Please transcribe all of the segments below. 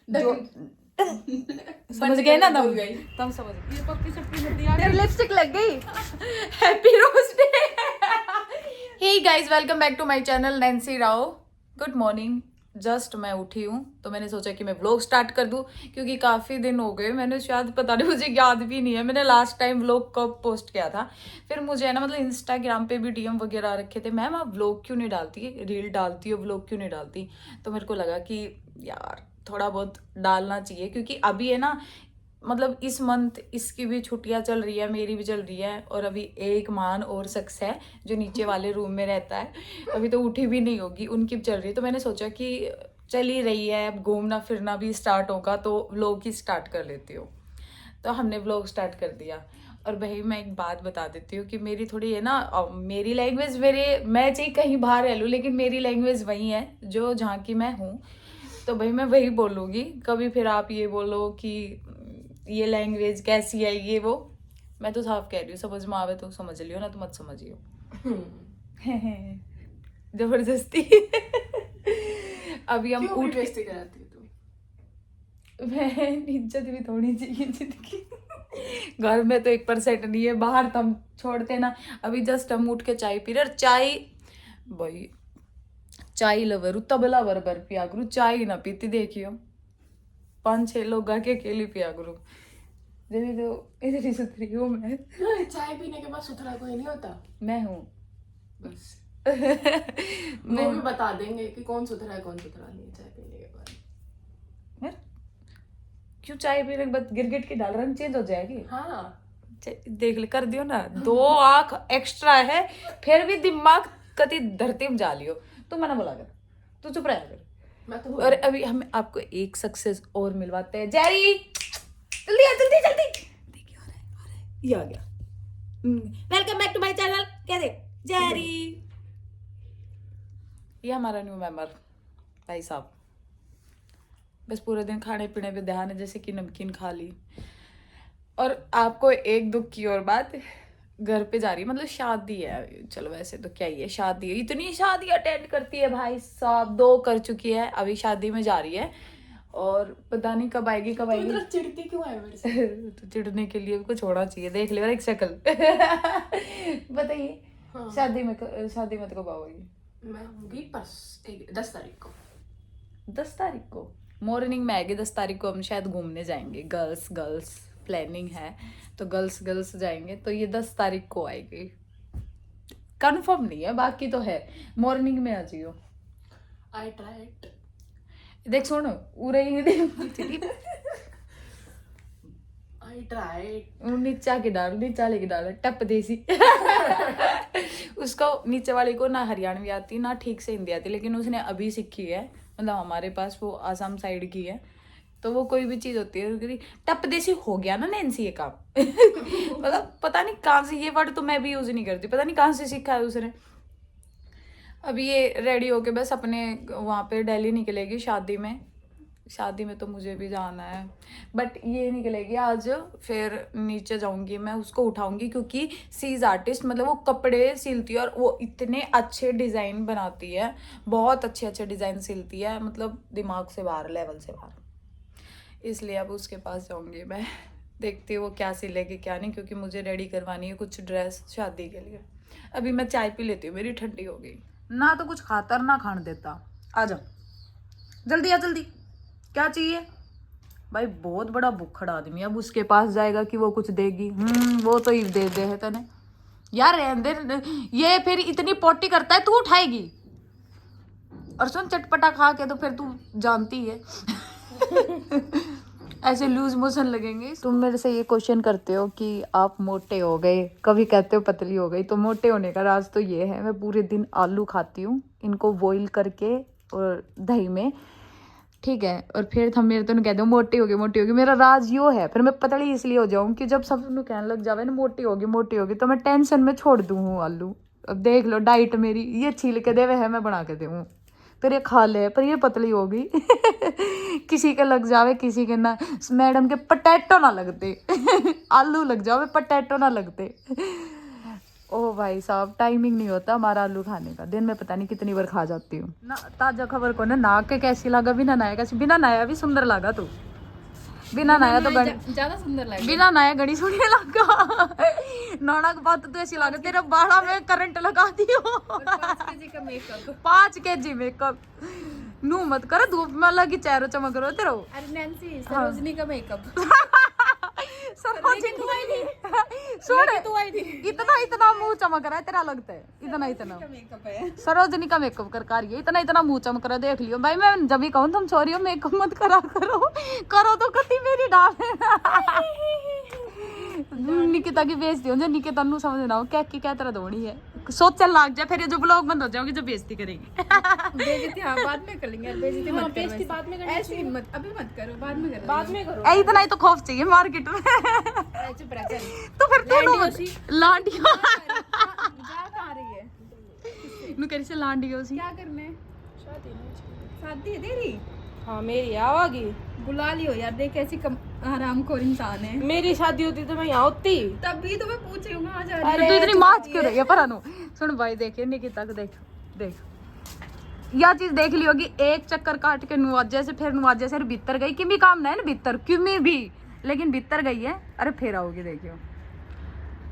जो समझ गए ना तुम समझ गए। ये पप्पी सप्पी मत दिया, तेरी लिपस्टिक लग गई। Happy rose day. Hey guys, welcome back to my channel Nancy Rao. Good morning. Just मैं उठी हूँ तो मैंने सोचा कि मैं व्लॉग स्टार्ट कर दूँ, क्योंकि काफ़ी दिन हो गए। मैंने शायद पता नहीं, मुझे याद भी नहीं है मैंने लास्ट टाइम व्लॉग कब पोस्ट किया था। फिर मुझे है ना, मतलब इंस्टाग्राम पे भी डीएम वगैरह रखे थे, मैम आप व्लॉग क्यों नहीं डालती, रील डालती हो, व्लॉग क्यों नहीं डालती। तो मेरे को लगा कि यार थोड़ा बहुत डालना चाहिए, क्योंकि अभी है ना, मतलब इस मंथ इसकी भी छुट्टियां चल रही है, मेरी भी चल रही है। और अभी एक मान और शख्स है जो नीचे वाले रूम में रहता है, अभी तो उठी भी नहीं होगी, उनकी भी चल रही है। तो मैंने सोचा कि चल ही रही है, अब घूमना फिरना भी स्टार्ट होगा तो व्लॉग ही स्टार्ट कर लेती हूँ। तो हमने व्लॉग स्टार्ट कर दिया। और भाई मैं एक बात बता देती हूँ कि मेरी थोड़ी है ना, मेरी लैंग्वेज, मैं चाहे कहीं बाहर रह लूँ लेकिन मेरी लैंग्वेज वही है जो जहाँ की मैं हूँ। तो भाई मैं वही बोलूँगी। कभी फिर आप ये बोलो कि ये लैंग्वेज कैसी है, ये वो, मैं तो साफ कह रही हूँ। समझ में आवे तो समझ लियो, ना तो मत समझियो। जबरदस्ती। अभी हम उठ बेइज्जती कराती है तू। मैं इज्जत भी थोड़ी चाहिए जिंदगी। घर में तो 1% नहीं है, बाहर तो हम छोड़ते ना। अभी जस्ट हम उठ के चाय पी रहे। और चाय भाई, चाय लवर तबला बरबर पिया करूँ, चाय ना पीती देखियो। 5-6 लोग आके अकेली पिया करूँ। जब तो इधर ही सुथरी हूँ मैं। चाय पीने के बाद सुथरा कोई नहीं होता। मैं हूँ बस मैं वो भी बता देंगे कि कौन सुथरा है कौन सुथरा नहीं है चाय पीने के बाद। यार, क्यों चाय पीने के बाद गिरगिट की डाल रंग चेंज हो जाएगी। हाँ देख ले, कर दियो ना, 2 आंख एक्स्ट्रा है फिर भी दिमाग कति धरती में जा लियो। तू मैंने बोला कर, तू चुप रहा कर। मैं तो और अभी हम आपको एक सक्सेस और मिलवाते हैं। जेरी जल्दी आ, जल्दी जल्दी। देखिए आ रहा है, ये आ गया। Welcome back to my channel. क्या दे जेरी, ये हमारा न्यू मेंबर भाई साहब। बस पूरे दिन खाने पीने पे ध्यान है, जैसे कि नमकीन खा ली। और आपको एक दुख की और बात, घर पे जा रही है, मतलब शादी है। चलो वैसे तो क्या ही है, शादी है, इतनी शादी अटेंड करती है भाई साहब, 2 कर चुकी है, अभी शादी में जा रही है। और पता नहीं कब आएगी कब आएगी। इतना चिढ़ती क्यों है मेरे से? तो चिढ़ने के लिए कुछ होना चाहिए, देख ले एक शक्ल। बताइए। हाँ। शादी में कब आओगी? मैं होंगी 10 तारीख को। 10 तारीख को मॉर्निंग में आएगी। 10 तारीख को हम शायद घूमने जाएंगे, गर्ल्स प्लानिंग है, तो गर्ल्स जाएंगे। तो ये 10 तारीख को आएगी, कंफर्म नहीं है, बाकी तो है। मॉर्निंग में आ जियो। I tried. देख सुन, उरे ही आई ट्राइड। नीचा के डाल टप देसी। उसको नीचे वाले को ना हरियाणवी आती ना ठीक से हिंदी आती, लेकिन उसने अभी सीखी है। मतलब हमारे पास वो आसाम साइड की है, तो वो कोई भी चीज होती है टप देसी हो गया ना नैन्सी ये काम। मतलब पता नहीं कहाँ से ये वर्ड, तो मैं भी यूज नहीं करती, पता नहीं कहाँ से सीखा है उसने। अभी ये रेडी होके बस अपने वहाँ पे दिल्ली निकलेगी शादी में तो मुझे भी जाना है, बट ये निकलेगी आज। फिर नीचे जाऊंगी मैं, उसको उठाऊंगी, क्योंकि सी इज आर्टिस्ट, मतलब वो कपड़े सिलती है और वो इतने अच्छे डिज़ाइन बनाती है, बहुत अच्छे डिज़ाइन सिलती है, मतलब दिमाग से बाहर, लेवल से बाहर। इसलिए अब उसके पास जाऊंगी मैं, देखती हूँ वो क्या सिलेगी क्या नहीं, क्योंकि मुझे रेडी करवानी है कुछ ड्रेस शादी के लिए। अभी मैं चाय पी लेती हूँ, मेरी ठंडी हो गई ना, तो कुछ खाता ना खाने देता। आ जाओ जल्दी, आ जल्दी, क्या चाहिए भाई। बहुत बड़ा भुक्खड़ आदमी, अब उसके पास जाएगा कि वो कुछ देगी। वो तो ही दे है तने यार, रहने दे। ये फिर इतनी पोटी करता है, तू उठाएगी। और सुन, चटपटा खा के तो फिर तू जानती है। ऐसे लूज मोशन लगेंगे। तुम मेरे से ये क्वेश्चन करते हो कि आप मोटे हो गए, कभी कहते हो पतली हो गई। तो मोटे होने का राज तो ये है, मैं पूरे दिन आलू खाती हूँ, इनको बॉईल करके और दही में, ठीक है। और फिर हम मेरे तो कह दो मोटी होगी, मेरा राज यो है। फिर मैं पतली इसलिए हो जाऊँ कि जब सब कहने लग जावे ना मोटी होगी, तो मैं टेंशन में छोड़ दूँ आलू। अब देख लो डाइट मेरी, ये छील के देवे है, मैं बना के दूँ, फिर ये खा ले, पर ये पतली होगी। किसी के लग जावे, किसी के ना। मैडम के पटेटो ना लगते। आलू लग जावे, पटेटो ना लगते। ओ भाई साहब, टाइमिंग नहीं होता हमारा आलू खाने का। दिन में पता नहीं कितनी बार खा जाती हूँ ना। ताजा खबर को ना, नहा के कैसी लगा, बिना नहाया कैसी। बिना नहाया भी सुंदर लगा तू, बिना नहाया तो ज्यादा सुंदर लगे। बिना नहाया घड़ी सुनी लगा। नहाना के बाद तो ऐसी लगा तेरे बाड़ा में करंट लगा दियो। 5 kg का मेकअप। 5 kg मेकअप नू मत कर, धूप में लगी चेहरा चमक रहा तेरा। अरे नैन्सी, सरोजनी का मेकअप। सुन, इतना मुंह चमक रहा है तेरा, लगता है इतना मेकअप है। सरोजनी का मेकअप कर रही है, इतना मुंह चमक रहा है, देख लियो भाई। मैं जब भी कहूँ तुम सॉरी हो, मेकअप मत करा करो तो कति मेरी डाल। निकिता की बेइज्जती हो जाए, निकिता नु समझ ना हो क्या तरह धोनी है, सोचने लग जाए फिर ये जो ब्लॉग बंद हो जाओगी जो बेइज्जती करेंगे। बेइज्जती हाँ बाद में कर लेंगे, बेइज्जती मत करो, बाद में ऐसे ही मत, अभी मत करो, बाद में करो, बाद में करो। इतना ही तो खौफ चाहिए मार्केट में। चुप रह चल। तो फिर तू लांडियो जा कहां रही है? नु कैसे लांडियो सी क्या करने? शादी है तेरी? हाँ मेरी आवागी बुला लियो यार, देख कैसी हरामखोर इंसान है। मेरी शादी होती तो मैं यहाँ होती। तभी तो मैं पूछ रही हूँ कहाँ जा रही है। तू इतनी माच क्यों रही है परानो? सुन भाई, देखिए निकिता को देख या चीज देख लियो कि एक चक्कर काट के नुआजे से फिर नुआजे से भीतर गई, कि भी काम ना है ना भीतर क्यों में भी, लेकिन भीतर गई है। अरे फिर आओगी देखियो।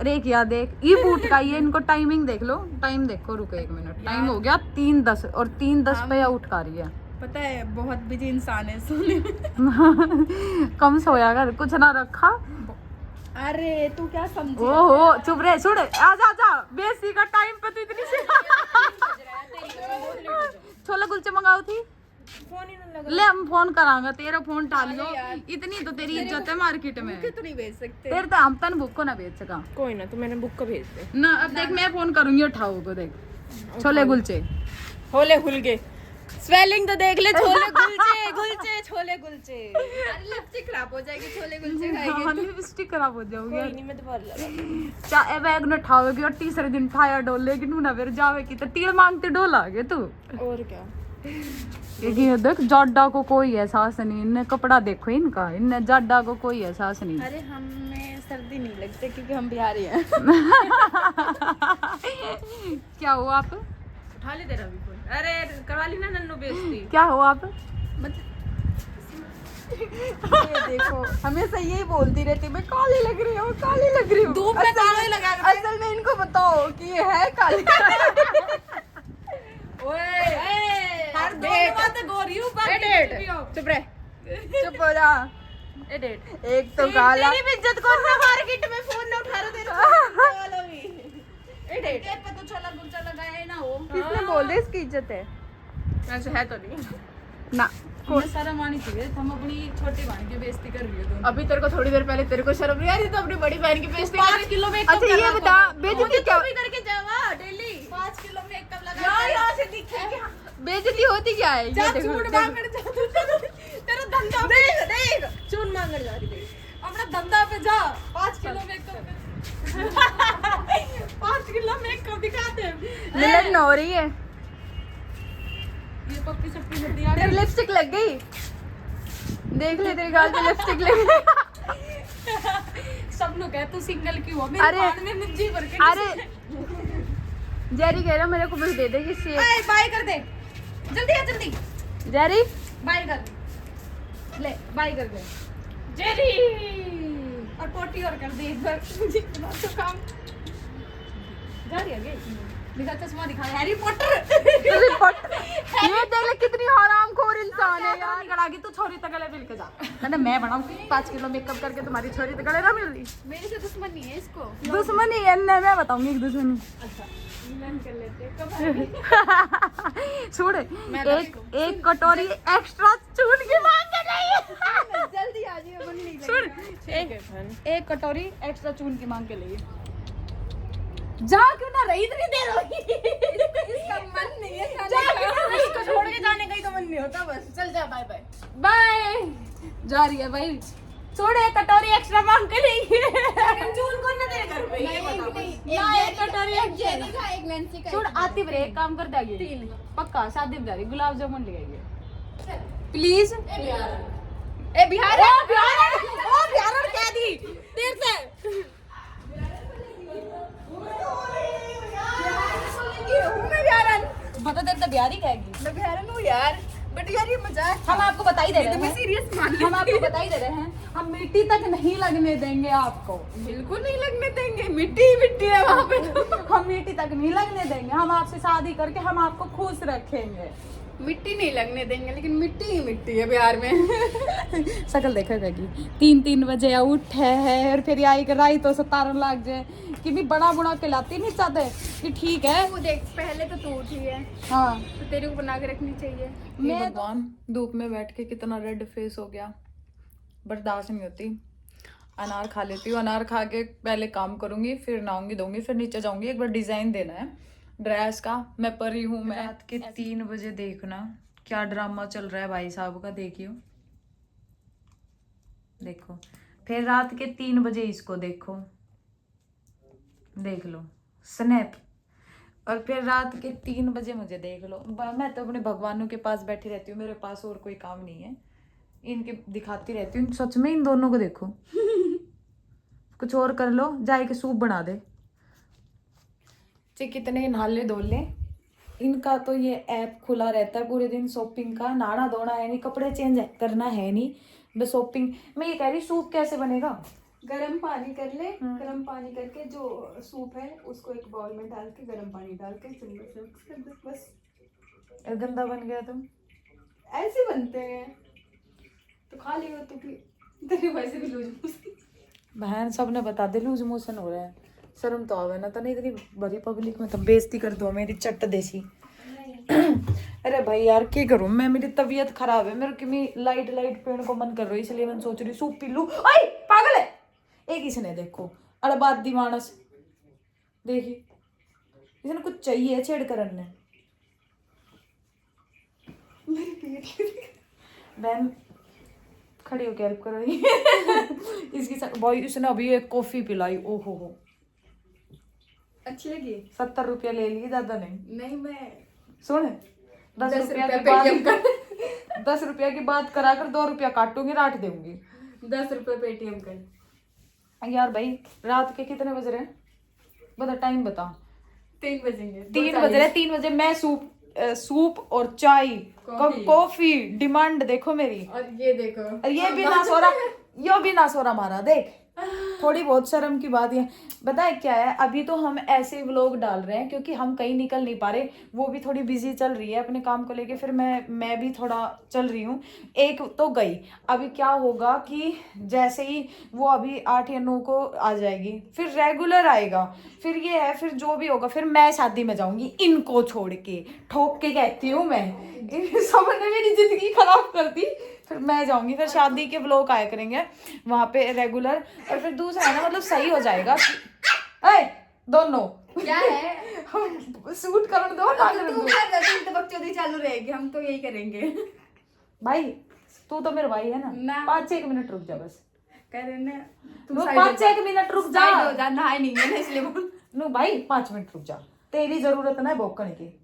अरे क्या देख, ये बूट का ये, इनको टाइमिंग देख लो, टाइम देखो, रुको 1 मिनट, टाइम हो गया 3:10 और 3:10 पे उठ का रही है। पता है बहुत बिजी इंसान है सोने में। कम सोया कर, कुछ ना रखा। अरे तू क्या समझी? ओहो चुप रहे, सुन आजा बेसी का टाइम पे तो इतनी सी छोले कुलचे मंगाओ थी। फोन ही ना लगा। ले हम फोन करांगा, तेरा फोन टालियो, इतनी तो तेरी इज्जत है मार्केट में। तो नहीं भेज सकते तेरे तो हम तन बुक को ना बेच सका कोई ना, तो मैंने बुक का भेज दे ना। अब देख मैं फोन करूंगी, उठाओ को देख, छोले कुलचे होले हुल गए, स्वेलिंग तो देख ले, छोले गुलचे छोले गुलचे। अरे लिपस्टिक खराब हो जाएगी, छोले कुलचे खाएंगे। लिपस्टिक खराब हो जाओगी। कोई नहीं, मैं दोबारा लगा। चाहे बैग न उठाओगी और तीसरे दिन ठाया डोलेगी, नू ना फिर जावेगी तो तीर मांगते डोल आगे तू। और क्या, क्योंकि देख जाडा को कोई एहसास नहीं, इनने कपड़ा देखो इनका, इनने जाडा को कोई एहसास नहीं। अरे हमें सर्दी नहीं लगती क्योंकि हम बिहारी हैं। क्या हो आप? उठा ले तेरा भी फोन। अरे करवा ली ना नन्नू बेइज्जती। क्या हो आप? ये देखो हमेशा यही बोलती रहती, मैं काली लग रही हूँ, काली लग रही हूँ। धूप में काले लगा असल में इनको बताओ कि ये है काली। हर दो बातें गोरी हूँ, बाकी चुप रह, चुप हो जा। एक तो काला, तेरी इज्जत को ना मार्केट में फोन ना उठा रहा तेरे। एडिट पे तो छोला गुलचा लगाया है ना वो। किसने बोल दिया इसकी इज्जत है? ऐसे है तो नहीं ना हमें शर्म आनी चाहिए, हम अपनी छोटी बहन की बेइज्जती कर रही हो। अभी तेरे को थोड़ी देर पहले तेरे को शर्म नहीं आ रही तो अपनी बड़ी बहन की बेइज्जती 5 किलो में अच्छा ये बता, बेइज्जती क्या करके जावा डेली 5 किलो में एक कप लगा यार यहाँ से दिखेगा। बेइज्जती होती क्या है? ये देखो, चून मांगने जा तेरा धंधा देख चून मांगने जा रही है अपना धंधा पे जा। 5 किलो में एक कप 5 किलो में एक कप दिखाते हैं। मिलन न हो रही है। ये पप्पी सप्पी मत दिया। तेरी लिपस्टिक लग गई, देख ले तेरे गाल पे लिपस्टिक लग गई। सब लोग कहते तू सिंगल क्यों हो? मेरे अरे कान में मिर्ची भर के अरे जेरी कह रहा मेरे को भी दे देगी सेब। ए बाय कर दे जल्दी आ जल्दी जेरी बाय कर ले बाय कर दे जेरी और पोटी और कर दे एक बार मुझे इतना तो काम जा रही है आगे दिखा चश्मा दिखा हैरी पॉटर। ये देख ले कितनी हरामखोर इंसान है यार। निकल आगी तू छोरी तक गले मिल के जा, कहना मैं बनाऊं 5 किलो मेकअप करके तुम्हारी छोरी तक गले ना मिल रही। मेरे से दुश्मनी है इसको। दुश्मनी है ना, मैं बताऊंगी एक दुश्मनी। अच्छा मिलन कर लेते कब छोड़, एक कटोरी एक्स्ट्रा चून की मांग के नहीं। जल्दी आ जाइए, बन नहीं छोड़, एक कटोरी एक्स्ट्रा चून की मांग के लिए जा क्यों ना रही इतनी देर होगी। इसका मन नहीं है जा क्यों ना रही? इसको छोड़ के जाने का ही तो मन नहीं होता बस चल जा बाय बाय बाय जा रही है भाई। छोड़, एक कटोरी एक्स्ट्रा मांग के लिए चून कौन ना तेरे घर पे ये बता ना एक कटोरी जेरी का एक नैन्सी का। छोड़, आती बरे एक काम कर देगी पक्का शादी में जा रही, गुलाब जामुन ले आइए प्लीज। ए बिहार बिहार कह दी देर से देर तक बिहारी कहेगी। मैं कह रहा हूँ यार, बट यार ये मजाक हम आपको बता ही दे रहे मैं हैं, सीरियस मान हम आपको बता ही दे रहे हैं, हम मिट्टी तक नहीं लगने देंगे आपको। बिल्कुल नहीं लगने देंगे, मिट्टी ही मिट्टी है वहाँ पे तो। हम मिट्टी तक नहीं लगने देंगे, हम आपसे शादी करके हम आपको खुश रखेंगे। मिट्टी नहीं लगने देंगे, लेकिन मिट्टी ही मिट्टी है बिहार में। शकल देखेगा कि 3-3 बजे उठ है और फिर आई कराई तो 17 लाख जाए कि भी बड़ा बुढ़ा के लाती नहीं चाहते कि ठीक है। वो देख, पहले तो तू उठी है हाँ, तो तेरे को बना के रखनी चाहिए। मैं भगवान धूप में बैठ के कितना रेड फेस हो गया, बर्दाश्त नहीं होती। अनार खा लेती हूँ, अनार खा के पहले काम करूंगी, फिर नहाऊंगी धोऊंगी, फिर नीचे जाऊंगी, एक बार डिजाइन देना है ड्रेस का। मैं परी हूँ। मैं रात के 3 बजे देखना क्या ड्रामा चल रहा है भाई साहब का, देखियो देखो। फिर रात के 3 बजे इसको देखो, देख लो स्नैप। और फिर रात के 3 बजे मुझे देख लो। मैं तो अपने भगवानों के पास बैठी रहती हूँ, मेरे पास और कोई काम नहीं है, इनके दिखाती रहती हूँ। सच में इन दोनों को देखो। कुछ और कर लो, जाए के सूप बना दे। कितने नाले धो ले, इनका तो ये ऐप खुला रहता है पूरे दिन शॉपिंग का। नहाना धोना है नहीं, कपड़े चेंज करना है नहीं, बस शॉपिंग। मैं ये कह रही सूप कैसे बनेगा? गरम पानी कर ले, गरम पानी करके जो सूप है उसको एक बाउल में डाल के, गरम पानी डाल के चम्मच से मिक्स कर दे, बस। गंदा बन गया तुम। ऐसे बनते हैं तो खा लियो तू भी, तेरे वैसे भी लूज मोशन। बहन सबने बता दे लूज मोशन हो रहा है, शर्म तो आवे ना। तो नहीं इतनी बड़ी पब्लिक में तो बेइज्जती कर दो मेरी चट देसी। अरे भाई यार क्या करूं मैं, मेरी तबीयत खराब है, मेरे की भी लाइट पीने को मन कर रही है, इसलिए मैं सोच रही सूप पी लूं। ओए पागल है एक इसने, देखो अड़बाद दी मानस, देखी इसने कुछ चाहिए छेड़ करन ने। बहन खड़ी होकर हेल्प करो। इसकी भाई इसने अभी एक कॉफी पिलाई, ओहो हो। अच्छी लगी? 70 रुपया ले लिए, ज्यादा नहीं। नहीं, मैं सुन 10 रुपया की पेटीएम बात कर। 10 रुपया की बात करा कर 2 रुपया काटूंगी, राट दूंगी। 10 रुपये पेटीएम कर। यार भाई रात के कितने बज रहे हैं, बता टाइम बता। 3 बजेंगे। 3 बज रहे, 3 बजे मैं सूप और चाय कॉफी डिमांड देखो मेरी। और ये देखो, और ये भी ना सो रहा मारा, देख थोड़ी बहुत शर्म की बात है। बताए क्या है, अभी तो हम ऐसे व्लॉग डाल रहे हैं क्योंकि हम कहीं निकल नहीं पा रहे, वो भी थोड़ी बिजी चल रही है अपने काम को लेके, फिर मैं भी थोड़ा चल रही हूँ। एक तो गई, अभी क्या होगा कि जैसे ही वो अभी 8 या 9 को आ जाएगी, फिर रेगुलर आएगा, फिर ये है, फिर जो भी होगा, फिर मैं शादी में जाऊंगी इनको छोड़ के, ठोक के कहती हूँ मैं। सबने मेरी जिंदगी खराब कर दी, फिर मैं जाऊंगी, फिर शादी के व्लॉग आया करेंगे वहां पे रेगुलर। और फिर दूसरा है ना, मतलब सही हो जाएगा। दोनों क्या है सूट कर दो ना कर दो तो बकचोदी चालू रहेगी, हम तो यही करेंगे। भाई तू तो मेरा भाई है ना, ना। 5-1 मिनट रुक जा बस। कह रहे ना तुम 5-1 मिनट रुक जा। साइड हो जा, नहाए नहीं है ना इसलिए बोल। नो भाई 5 मिनट रुक जा, तेरी जरूरत ना है भौंकने की।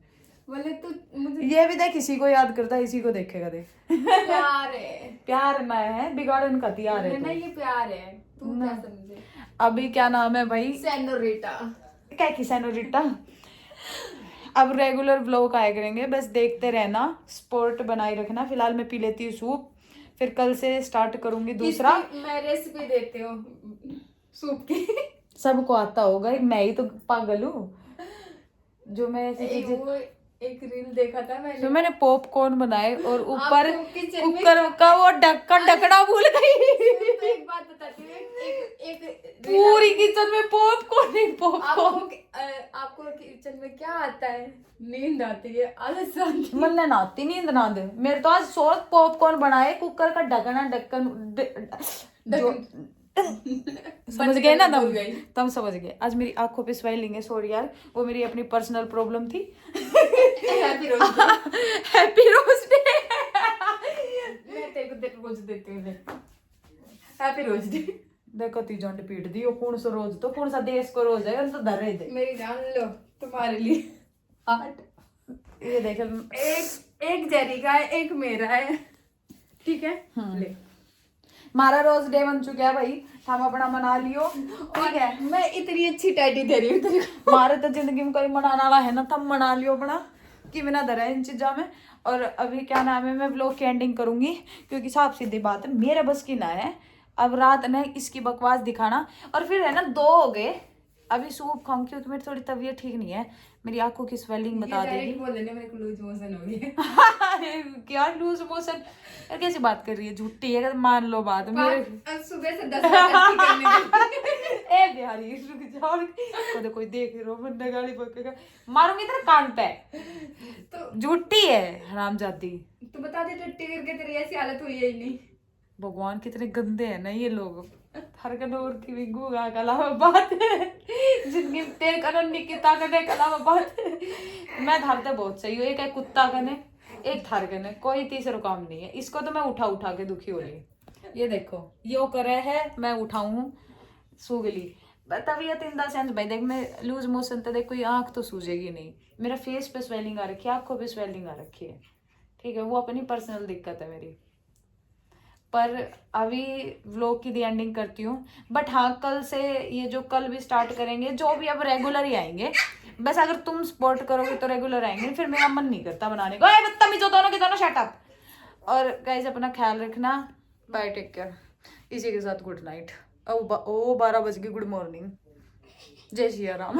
बोले तू मुझे ये भी देख, इसी को याद करता है, इसी को देखेगा देख। प्यार है, प्यार ना है, बिगाड़न का तियार है ना, तू। ये प्यार है, तू क्या समझे? अभी क्या नाम है भाई, सेनोरिटा। क्या की सेनोरिटा। अब रेगुलर व्लॉग आया करेंगे, बस देखते रहना, स्पोर्ट बनाए रखना। फिलहाल मैं पी लेती हूँ सूप, फिर कल से स्टार्ट करूंगी दूसरा। मैं रेसिपी देती हूँ सूप की। सबको आता होगा, मैं ही तो पागल हूँ जो मैं ऐसी चीजें। एक रील देखा था मैंने, तो मैंने पॉपकॉर्न बनाए और ऊपर आपको किचन में- कुकर का वो ढक्कन ढकना भूल गई। तो एक बात बताती हूँ, एक पूरी किचन में पॉपकॉर्न ही पॉपकॉर्न। आपको किचन में क्या आता है? नींद आती है, आलस आती है। मन ना आती नींद ना दे मेरे तो। आज 100 पॉपकॉर्न बनाए, कुकर का ढकना ढक्कन जो समझ गए ना तब समझ गए। आज मेरी आंखों पे स्वेलिंग है, सॉरी यार, वो मेरी अपनी पर्सनल प्रॉब्लम थी। Happy rose day. Happy rose day. मैं तेरे को रोज देती हूँ, हैप्पी रोज डे। देखो ती जंड पीट दी, वो कौन सा रोज, तो कौन सा देश को रोज है, तो धर दे। मेरी जान लो, तुम्हारे लिए 8। ये देख एक जेरी का है, एक मेरा है, ठीक है? ले, हमारा रोज डे बन चुका है भाई, हम अपना मना लियो, ठीक है। मैं इतनी अच्छी टैडी दे रही हूँ तेरे को। हमारे तो जिंदगी में कोई मनाने वाला है ना, तब मना लियो अपना। कि बिना धरा इन चीज़ों में। और अभी क्या नाम है, मैं व्लॉग की एंडिंग करूंगी क्योंकि साफ सीधी बात है मेरे बस की ना है अब रात ने इसकी बकवास दिखाना। और फिर है ना 2 हो गए, अभी सूप खाऊंगी क्योंकि मेरी थोड़ी तबीयत ठीक नहीं है, मेरी आंखों की स्वेलिंग बता देगी। बोल देने मेरे को लूज मोशन हो गई। क्या लूज मोशन, कैसी बात कर रही है, झूठी है, मान लो बात मेरे। सुबह से 10 बजे करने ए बिहारी रुक जाओ, कदे कोई देख रहा हो बंदा गाली बकेगा, मारूंगी तेरे कान पे। तो झूठी है हरामजादी। तू बता दे टट्टी करके तेरी ऐसी हालत हुई है ही नहीं। भगवान कितने गंदे हैं ना ये लोग। हर कनौर की भी गुगा का अलावा बात है, जिनकी तेरे कनन की ताकत है अलावा बात है। मैं धारते बहुत सही हूँ, एक है कुत्ता कने, एक थार कने, कोई तीसरा काम नहीं है। इसको तो मैं उठा उठा के दुखी हो रही। ये देखो यो करे है, मैं उठाऊं सूगली तबीयत इन द सेंस भाई देख, मैं लूज मोशन तो देख कोई आंख तो सूझेगी नहीं, मेरा फेस पे स्वेलिंग आ रखी है, आंखों पे स्वेलिंग आ रखी है, ठीक है, वो अपनी पर्सनल दिक्कत है मेरी। पर अभी व्लॉग की दी एंडिंग करती हूँ। बट हाँ कल से ये जो कल भी स्टार्ट करेंगे जो भी अब रेगुलर ही आएंगे, बस अगर तुम सपोर्ट करोगे तो रेगुलर आएंगे, फिर मेरा मन नहीं करता बनाने को। बदतमीज हो दोनों के दोनों, शट अप। और गाइस अपना ख्याल रखना, बाय, टेक केयर। इसी के साथ गुड नाइट। ओ 12 बज गई, गुड मॉर्निंग, जय श्री राम।